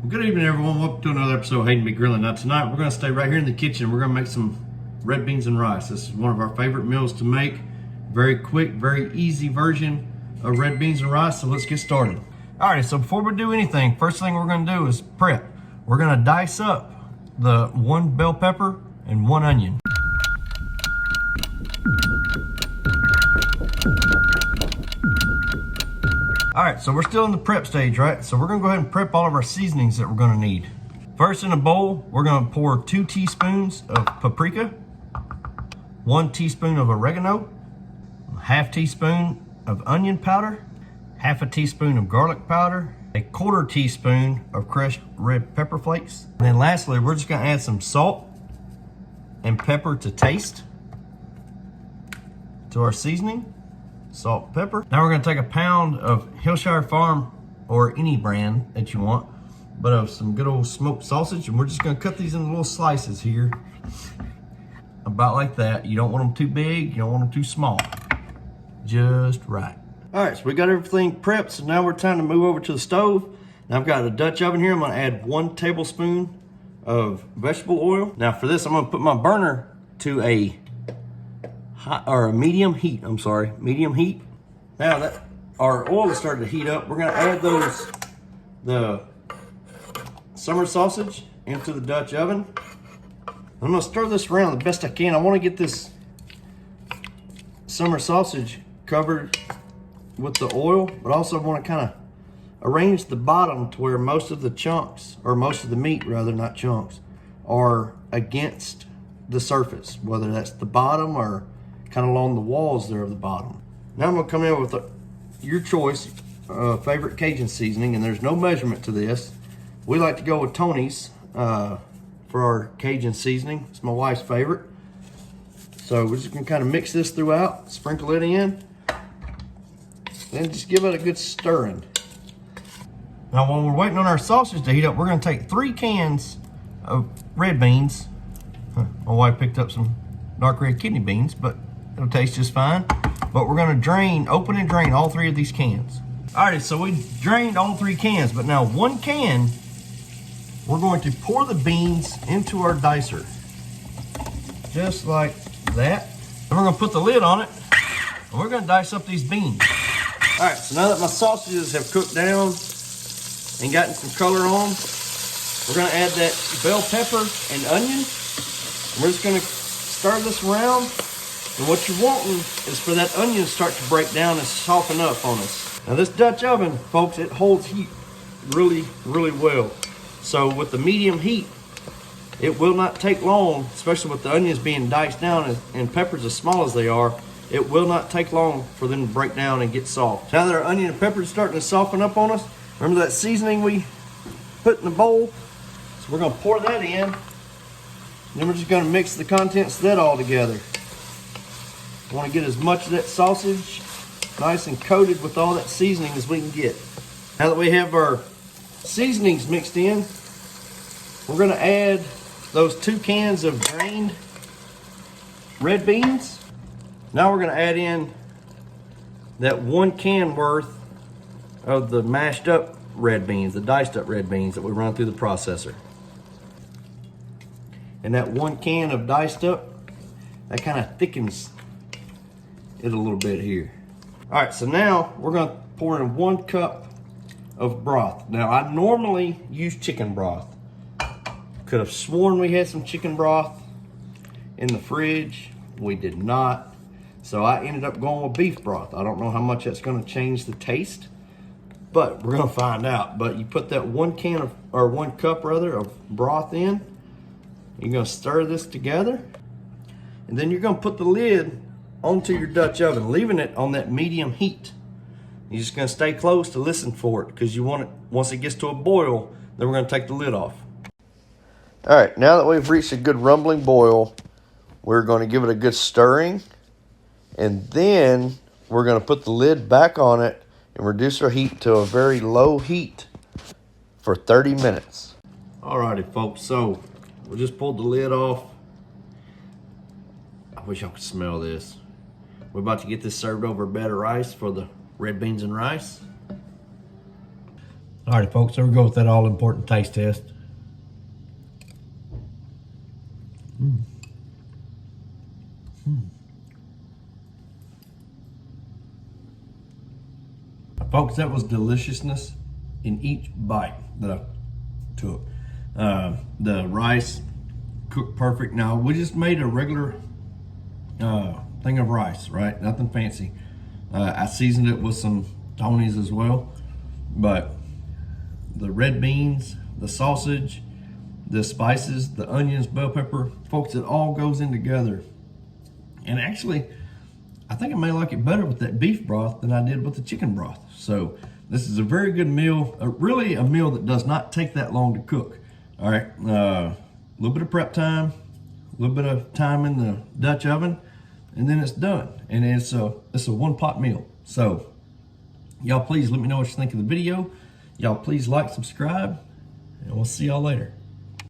Good evening, everyone. Welcome to another episode of Hayden Be Grilling. Now tonight we're going to stay right here in the kitchen. We're going to make some red beans and rice. This is one of our favorite meals to make. Very quick, very easy version of red beans and rice. So let's get started. Alright, so before we do anything, first thing we're going to do is prep. We're going to dice up the 1 bell pepper and 1 onion. Alright, so we're still in the prep stage, right? So we're going to go ahead and prep all of our seasonings that we're going to need. First, in a bowl, we're going to pour 2 teaspoons of paprika, 1 teaspoon of oregano, 1/2 teaspoon of onion powder, 1/2 teaspoon of garlic powder, 1/4 teaspoon of crushed red pepper flakes. And then lastly, we're just going to add some salt and pepper to taste to our seasoning. Salt, pepper. Now we're going to take a pound of Hillshire Farm, or any brand that you want, but of some good old smoked sausage, and we're just going to cut these into little slices here, about like that. You don't want them too big, you don't want them too small, just right. All right, so we got everything prepped, so now we're time to move over to the stove. Now I've got a Dutch oven here. I'm going to add 1 tablespoon of vegetable oil. Now for this, I'm going to put my burner to a medium heat. Medium heat. Now that our oil is starting to heat up, we're going to add the summer sausage into the Dutch oven. I'm going to stir this around the best I can. I want to get this summer sausage covered with the oil, but also want to kind of arrange the bottom to where most of the chunks, or most of the meat rather, not chunks, are against the surface, whether that's the bottom or kind of along the walls there of the bottom. Now I'm going to come in with your choice favorite Cajun seasoning, and there's no measurement to this. We like to go with Tony's for our Cajun seasoning. It's my wife's favorite. So we're just going to kind of mix this throughout, sprinkle it in, then just give it a good stirring. Now while we're waiting on our sausage to heat up, we're going to take 3 cans of red beans. My wife picked up some dark red kidney beans, but it'll taste just fine. But we're going to open and drain all 3 of these cans. Alrighty, so we drained all 3 cans, but now 1 can, we're going to pour the beans into our dicer. Just like that. And we're going to put the lid on it, and we're going to dice up these beans. Alright, so now that my sausages have cooked down and gotten some color on, we're going to add that bell pepper and onion. And we're just going to stir this around. And what you're wanting is for that onion to start to break down and soften up on us. Now this Dutch oven, folks, it holds heat really, really well. So with the medium heat, it will not take long, especially with the onions being diced down and peppers as small as they are, it will not take long for them to break down and get soft. Now that our onion and pepper is starting to soften up on us, remember that seasoning we put in the bowl? So we're going to pour that in. Then we're just going to mix the contents of that all together. I want to get as much of that sausage nice and coated with all that seasoning as we can get. Now that we have our seasonings mixed in, we're going to add those 2 cans of drained red beans. Now we're going to add in that 1 can worth of the mashed up red beans, the diced up red beans that we run through the processor. And that 1 can of diced up, that kind of thickens it a little bit here. All right, so now we're going to pour in 1 cup of broth. Now I normally use chicken broth. Could have sworn we had some chicken broth in the fridge. We did not. So I ended up going with beef broth. I don't know how much that's going to change the taste, but we're going to find out. But you put that 1 cup of broth in. You're going to stir this together, and then you're going to put the lid onto your Dutch oven, leaving it on that medium heat. You're just going to stay close to listen for it, because you want it, once it gets to a boil, then we're going to take the lid off. All right, now that we've reached a good rumbling boil, we're going to give it a good stirring, and then we're going to put the lid back on it and reduce our heat to a very low heat for 30 minutes. Alrighty, folks, so we just pulled the lid off. I wish I could smell this. We're about to get this served over a bed of rice for the red beans and rice. Alrighty, folks, so we go with that all-important taste test. Folks, that was deliciousness in each bite that I took. The rice cooked perfect. Now, we just made a regular thing of rice, right? Nothing fancy. I seasoned it with some Tony's as well, but the red beans, the sausage, the spices, the onions, bell pepper, folks, it all goes in together. And actually, I think I may like it better with that beef broth than I did with the chicken broth. So this is a very good meal, really a meal that does not take that long to cook. All right, a little bit of prep time, a little bit of time in the Dutch oven, and then it's done. And it's a one pot meal. So y'all please let me know what you think of the video. Y'all please like, subscribe, and we'll see y'all later.